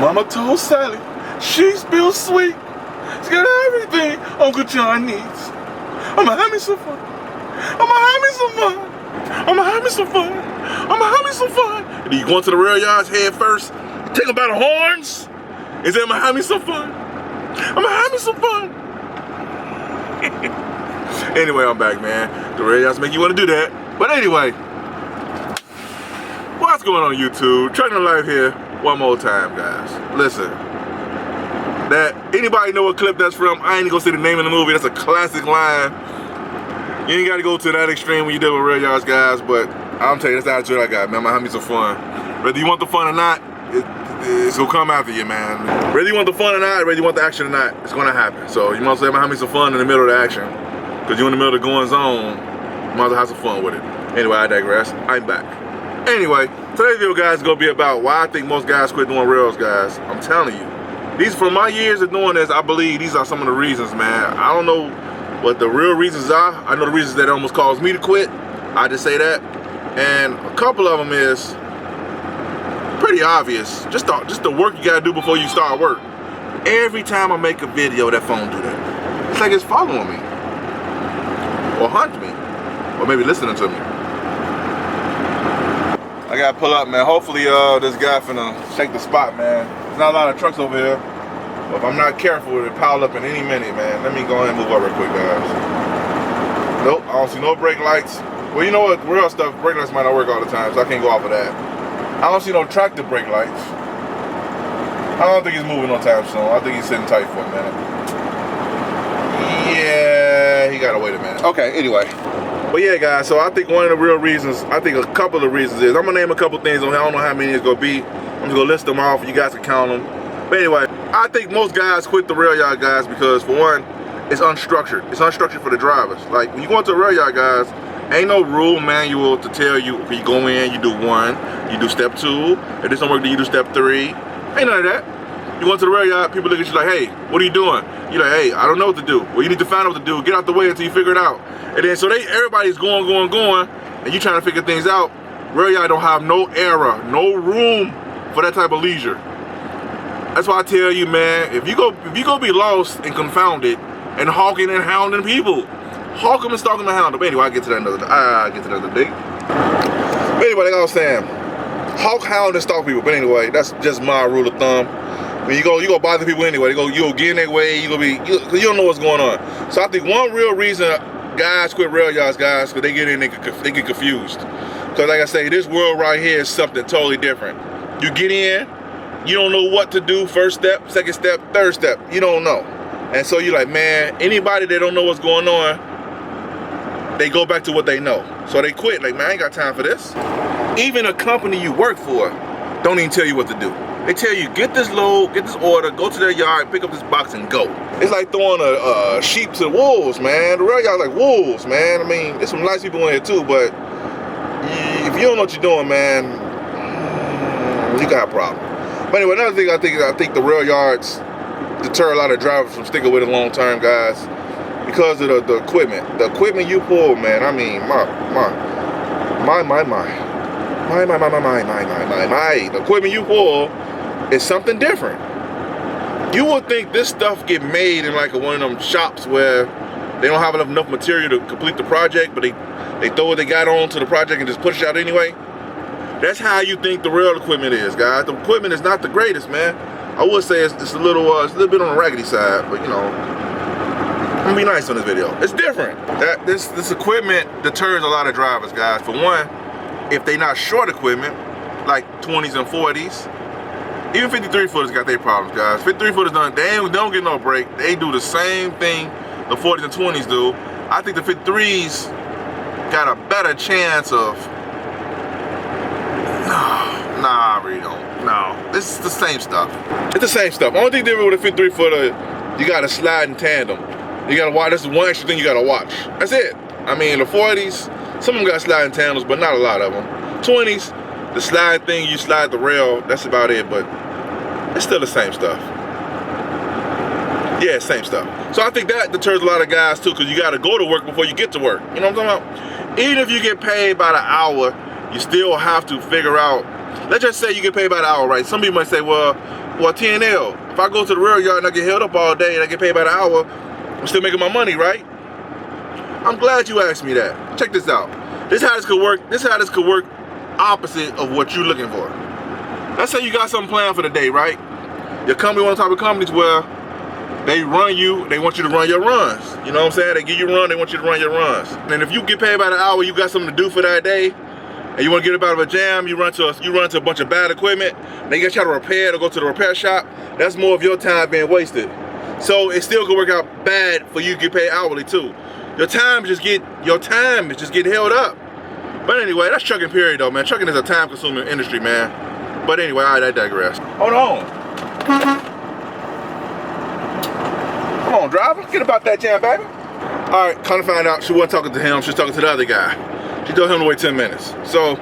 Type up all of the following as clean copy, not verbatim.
Mama told Sally she's real sweet. She's got everything Uncle John needs. I'ma have me some fun. I'ma have me some fun. I'ma have me some fun. I'ma have me some fun. And then you go into the rail yards head first, take them by the horns, and say, I'ma have me some fun. I'ma have me some fun. Anyway, I'm back, man. The rail yards make you want to do that. But anyway, what's going on YouTube? Trucking Life here one more time, guys. Listen, that anybody know what clip that's from? I ain't gonna say the name of the movie. That's a classic line. You ain't gotta go to that extreme when you deal with rail yards, guys, but I'm telling you, that's the attitude I got, man. I'm gonna have me some fun. Whether you want the fun or not, it's gonna come after you, man. Whether you want the fun or not, whether you want the action or not, it's gonna happen. So you might say, I'm gonna have me some fun in the middle of the action. Because you're in the middle of the going zone, you might as well have some fun with it. Anyway, I digress. I'm back. Anyway, today's video, guys, is gonna be about why I think most guys quit doing rails, guys. I'm telling you. These, from my years of doing this, I believe these are some of the reasons, man. I don't know what the real reasons are. I know the reasons that almost caused me to quit. I just say that. And a couple of them is pretty obvious. Just the work you gotta do before you start work. Every time I make a video, that phone do that. It's like it's following me. Or hunt me. Or maybe listening to me. I gotta pull up, man. Hopefully this guy finna shake the spot, man. There's not a lot of trucks over here. But if I'm not careful, it'll pile up in any minute, man. Let me go ahead and move up real quick, guys. Nope, I don't see no brake lights. Well, you know what? Real stuff, brake lights might not work all the time, so I can't go off of that. I don't see no tractor brake lights. I don't think he's moving no time soon. I think he's sitting tight for a minute. Yeah, he gotta wait a minute. Okay, anyway. But yeah, guys, so I think one of the real reasons, I think a couple of reasons is, I'm gonna name a couple things on here. I don't know how many it's gonna be. I'm just gonna list them off. You guys can count them. But anyway, I think most guys quit the rail yard, guys, because for one, it's unstructured. It's unstructured for the drivers. Like, when you go into a rail yard, guys, ain't no rule manual to tell you, when you go in, you do 1, you do step 2, if this don't work, then you do step 3. Ain't none of that. You go into the rail yard, people look at you like, hey, what are you doing? You're like, hey, I don't know what to do. Well, you need to find out what to do. Get out the way until you figure it out. And then, so everybody's going, and you trying to figure things out. Rail yard don't have no error, no room for that type of leisure. That's why I tell you, man, if you go be lost and confounded and hawking and hounding people, hawk them and stalk them and hound them. But anyway, I'll get to that another day. But anyway, like I was saying, hawk, hound, and stalk people. But anyway, that's just my rule of thumb. When you go bother people anyway, you go get in their way, you don't know what's going on. So I think one real reason guys quit rail yards, guys, because they get in, they get confused. Because like I say, this world right here is something totally different. You get in, you don't know what to do, first step, second step, third step, you don't know. And so you're like, man, anybody that don't know what's going on, they go back to what they know. So they quit, like, man, I ain't got time for this. Even a company you work for don't even tell you what to do. They tell you, get this load, get this order, go to their yard, pick up this box and go. It's like throwing a sheep to the wolves, man. The rail yard's like wolves, man. I mean, there's some nice people in here too, but if you don't know what you're doing, man, you got a problem. But anyway, another thing I think the rail yards deter a lot of drivers from sticking with it long term, guys, because of the equipment. The equipment you pull, man, I mean, my. The equipment you pull is something different. You would think this stuff get made in like one of them shops where they don't have enough material to complete the project, but they throw what they got on to the project and just push it out anyway. That's how you think the rail equipment is, guys. The equipment is not the greatest, man. I would say it's a little bit on the raggedy side, but you know, I'm gonna be nice on this video. It's different. This equipment deters a lot of drivers, guys. For one, if they not short equipment, like 20s and 40s, even 53 footers got their problems, guys. 53 footers they don't get no break. They do the same thing the 40s and 20s do. I think the 53s got a better chance of. Nah, I really don't. No, this is the same stuff. It's the same stuff. Only thing different with a 53 footer, you gotta slide in tandem. You gotta watch. This is one extra thing you gotta watch. That's it. I mean, the 40s, some of them got sliding tandems, but not a lot of them. 20s, the slide thing, you slide the rail, that's about it, but it's still the same stuff. Yeah, same stuff. So I think that deters a lot of guys too, because you gotta go to work before you get to work. You know what I'm talking about? Even if you get paid by the hour, you still have to figure out let's just say you get paid by the hour, right? Some people might say, well, TNL, if I go to the rail yard and I get held up all day and I get paid by the hour, I'm still making my money, right? I'm glad you asked me that. Check this out. This is how this could work. This is how this could work opposite of what you're looking for. Let's say you got something planned for the day, right? Your company, one of the type of companies where they run you, they want you to run your runs. You know what I'm saying? They give you a run, they want you to run your runs. And if you get paid by the hour, you got something to do for that day, and you want to get up out of a jam, you run to a bunch of bad equipment, they get you to repair it or go to the repair shop, that's more of your time being wasted. So it still could work out bad for you to get paid hourly too. Your time is just getting held up. But anyway, that's trucking period though, man. Trucking is a time consuming industry, man. But anyway, all right, I digress. Hold on. Come on, driver, get about that jam, baby. All right, come to find out, she wasn't talking to him, she was talking to the other guy. She told him to wait 10 minutes. So,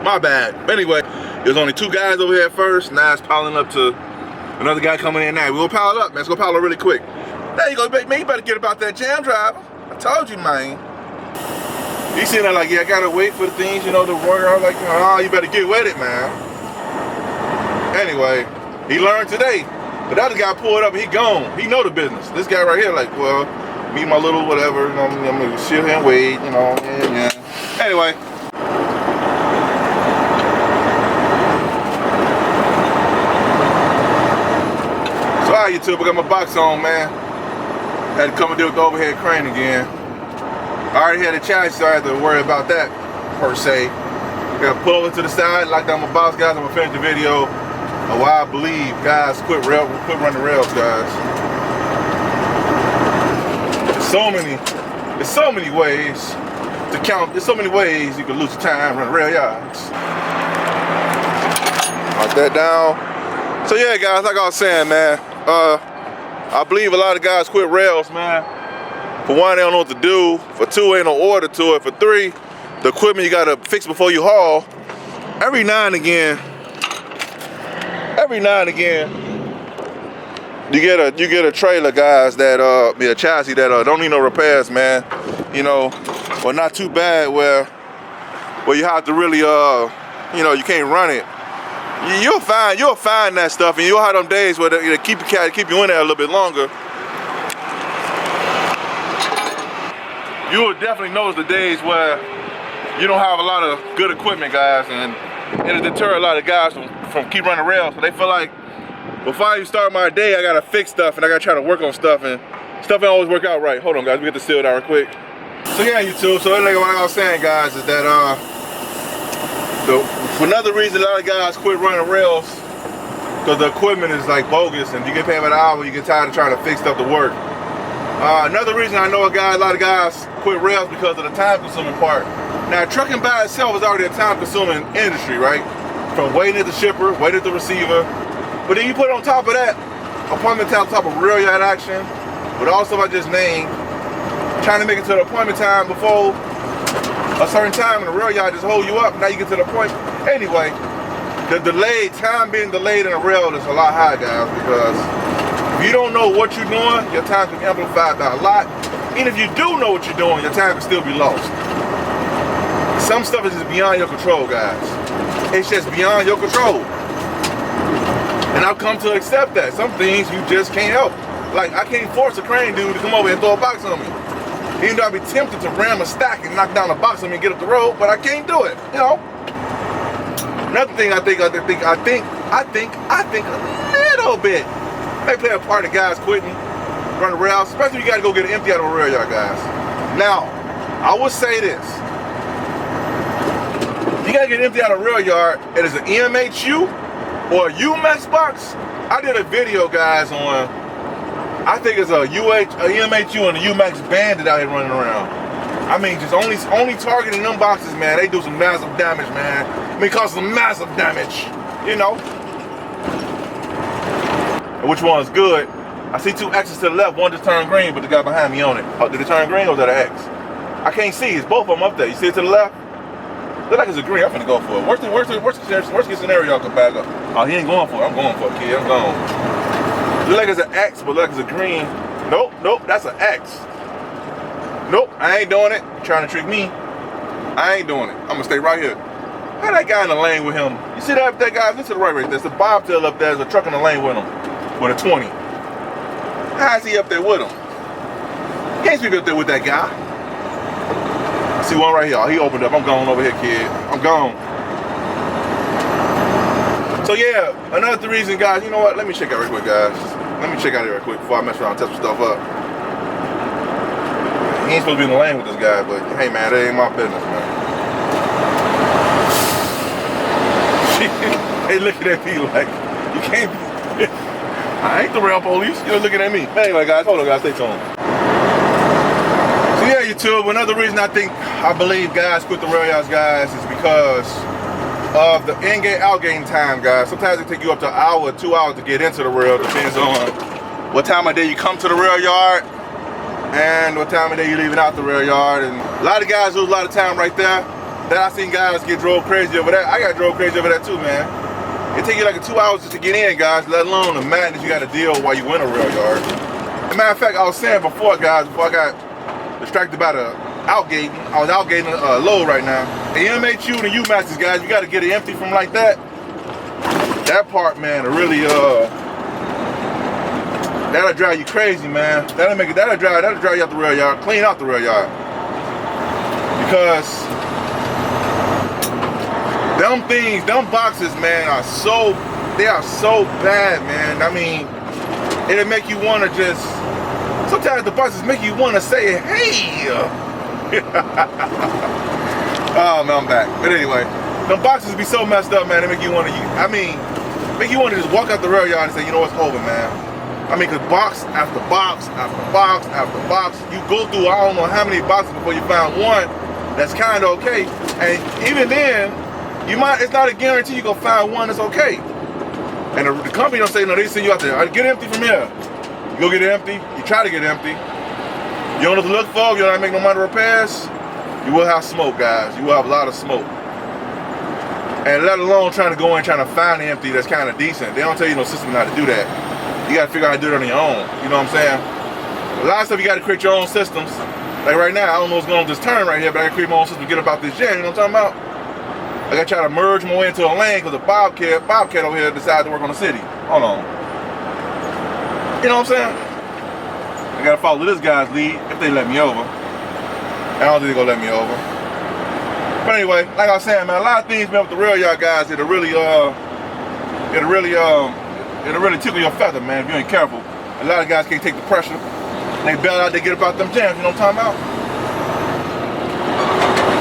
my bad. But anyway, there's only 2 guys over here at first, now it's piling up to another guy coming in now. We're gonna pile up, man. It's gonna pile up really quick. There you go, man, you better get about that jam, driver. I told you, man. He's sitting there like, yeah, I gotta wait for the things, you know, to work. I was like, oh, you better get with it, man. Anyway, he learned today. But the other guy pulled up and he gone. He know the business. This guy right here like, well, me my little whatever, you know, I'm gonna sit here and wait, you know, yeah. Anyway. So all right, YouTube, I got my box on, man. Had to come and deal with the overhead crane again. I already had a challenge, so I had to worry about that, per se. Gotta pull over to the side, lock down my box, guys. I'm gonna finish the video. Why I believe guys quit running rails, guys. There's so many ways to count. There's so many ways you can lose your time running rail yards. Lock that down. So yeah, guys, like I was saying, man, I believe a lot of guys quit rails, man. For one, they don't know what to do. For 2, ain't no order to it. For 3, the equipment you gotta fix before you haul. Every now and again, you get a trailer, guys, that a chassis that don't need no repairs, man. You know, or not too bad where you have to really you know, you can't run it. You'll find that stuff, and you'll have them days where they keep you in there a little bit longer. You will definitely notice the days where you don't have a lot of good equipment, guys, and it'll deter a lot of guys from keep running rails. So they feel like before I even start my day, I gotta fix stuff and I gotta try to work on stuff, and stuff don't always work out right. Hold on, guys, we get the seal down real quick. So yeah, YouTube. So like what I was saying, guys, is that another reason a lot of guys quit running rails because the equipment is like bogus, and you get paid by the hour, you get tired of trying to fix stuff to work. Another reason I know a lot of guys quit rails because of the time-consuming part. Now, trucking by itself is already a time-consuming industry, right? From waiting at the shipper, waiting at the receiver. But then you put on top of that, appointment time on top of rail yard action, with all stuff I just named, trying to make it to the appointment time before a certain time, and the rail yard just hold you up. Now you get to the appointment. Anyway, the time being delayed in the rail is a lot high, guys, because if you don't know what you're doing, your time can be amplified by a lot. And if you do know what you're doing, your time can still be lost. Some stuff is just beyond your control, guys. It's just beyond your control. And I've come to accept that. Some things you just can't help. Like, I can't force a crane dude to come over and throw a box on me. Even though I'd be tempted to ram a stack and knock down a box on me and get up the road, but I can't do it, you know? Another thing I think a little bit may play a part of guys quitting running rails, especially if you gotta go get it empty out of a rail yard, guys. Now, I will say this. You gotta get empty out of a rail yard, it is an EMHU or a UMAX box. I did a video, guys, on, I think it's a EMHU and a UMAX Bandit out here running around. I mean, just only targeting them boxes, man. They do some massive damage, man. I mean, cause some massive damage, you know? And which one's good? I see 2 X's to the left, one just turned green, but the guy behind me on it. Oh, did it turn green or was that an X? I can't see, it's both of them up there. You see it to the left? Look like it's a green, I'm finna go for it. Worst case scenario, y'all come back up. Oh, he ain't going for it, I'm going for it, kid, I'm going. Look like it's an X, but look like it's a green. Nope, that's an X. Nope, I ain't doing it. You're trying to trick me. I ain't doing it. I'm gonna stay right here. How that guy in the lane with him? You see that guy? Listen to the right there's a bobtail up there. There's a truck in the lane with him. With a 20. How is he up there with him? He ain't supposed to be up there with that guy. I see one right here. He opened up. I'm gone over here, kid. I'm gone. So yeah, another reason, guys, you know what? Let me check out real quick, guys. Let me check out here real quick before I mess around and touch some stuff up. He ain't supposed to be in the lane with this guy, but hey man, that ain't my business, man. They looking at me like, you can't be. I ain't the rail police, you're looking at me. But anyway, guys, hold on, guys, stay tuned. So yeah, YouTube, another reason I believe guys quit the rail yards, guys, is because of the in-gate, out-gate time, guys. Sometimes it take you up to an hour or 2 hours to get into the rail, depends on what time of day you come to the rail yard and what time of day you're leaving out the rail yard. And a lot of guys lose a lot of time right there. Then I seen guys get drove crazy over that. I got drove crazy over that too, man. It take you like 2 hours just to get in, guys, let alone the madness you got to deal while you in a rail yard. As a matter of fact, I was saying before, guys, before I got distracted by the outgating, I was outgating a load right now. The MHU and the U-Masters, guys, you got to get it empty from like that. That part, man, really, that'll drive you crazy, man. That'll drive you out the rail yard, clean out the rail yard. Because them boxes, man, they are so bad, man. I mean, it'll make you want to just, sometimes the boxes make you want to say, hey. Oh man, I'm back. But anyway, them boxes be so messed up, man, they make you want to, make you want to just walk out the rail yard and say, you know what's over, man. I mean, cause box after box after box after box, you go through I don't know how many boxes before you find one that's kind of okay. And even then, it's not a guarantee you're gonna find one that's okay. And the company don't say, no, they send you out there, get empty from here. You go get it empty, you try to get it empty. You don't know what to look for, you don't make no money repairs, you will have smoke, guys. You will have a lot of smoke. And let alone trying to go in trying to find the empty that's kind of decent. They don't tell you no system how to do that. You gotta figure out how to do it on your own. You know what I'm saying? A lot of stuff you gotta create your own systems. Like right now, I don't know what's going on with this turn right here, but I gotta create my own system to get about this jam, you know what I'm talking about? I gotta try to merge my way into a lane because the Bobcat over here decided to work on the city. Hold on. You know what I'm saying? I gotta follow this guy's lead if they let me over. I don't think they're gonna let me over. But anyway, like I was saying, man, a lot of things, man, with the rail yard guys, it'll really tickle your feather, man, if you ain't careful. A lot of guys can't take the pressure. They bail out, they get about them jams, you know what I'm talking about?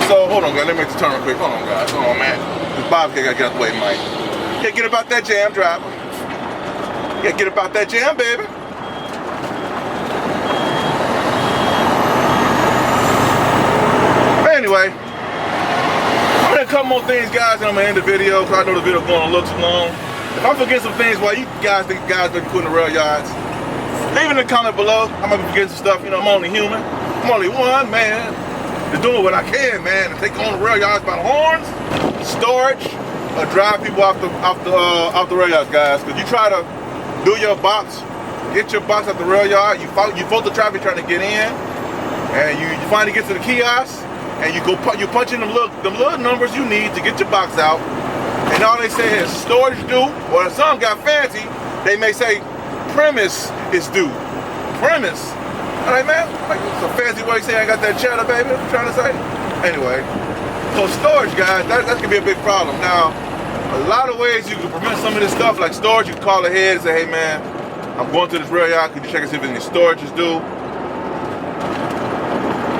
So, hold on, guys, let me make the turn real quick. Hold on, guys, hold on, man. This Bobcat gotta get out the way, Mike. Yeah, get about that jam, driver. Yeah, get about that jam, baby. But anyway, I'm gonna couple more things, guys, and I'm gonna end the video because I know the video's going to look too long. If I forget some things while you guys think guys been quitting the rail yards, leave in the comment below. I might be forgetting some stuff, you know, I'm only human. I'm only one man. Just doing what I can, man, to take on the rail yards by the horns, storage, or drive people off the rail yards, guys. Because you try to do your box, get your box at the rail yard, you fault the traffic trying to get in, and you finally get to the kiosk, and you punch in them little numbers you need to get your box out, and all they say is storage due, or if some got fancy, they may say premise is due. Premise. All right, man, like, it's a fancy way to say I got that cheddar, baby, what I'm trying to say. Anyway, so storage, guys, that can be a big problem. Now, a lot of ways you can prevent some of this stuff, like storage, you can call ahead and say, hey man, I'm going to this rail yard, could you check and see if any storage is due?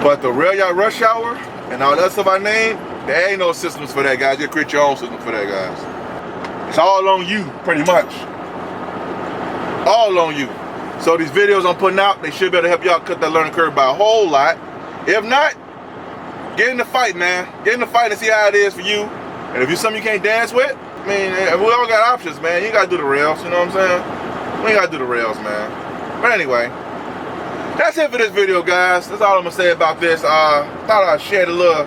But the rail yard rush hour and all that stuff I named, there ain't no systems for that, guys. You create your own system for that, guys. It's all on you, pretty much. All on you. So these videos I'm putting out, they should be able to help y'all cut that learning curve by a whole lot. If not, get in the fight, man. Get in the fight and see how it is for you. And if you're something you can't dance with, I mean, we all got options, man. You ain't gotta do the rails, you know what I'm saying? We ain't gotta do the rails, man. But anyway, that's it for this video, guys. That's all I'm gonna say about this. Thought I'd share a little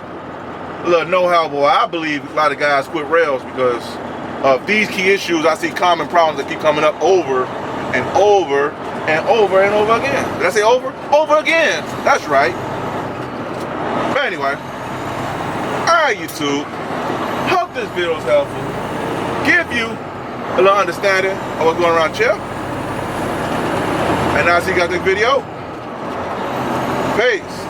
know-how, boy. I believe a lot of guys quit rails because of these key issues. I see common problems that keep coming up over and over and over and over again. Did I say over? Over again. That's right. But anyway, all right, YouTube. Hope hope this video is helpful. Give you a little understanding of what's going around here. And I'll see you guys next video. Peace.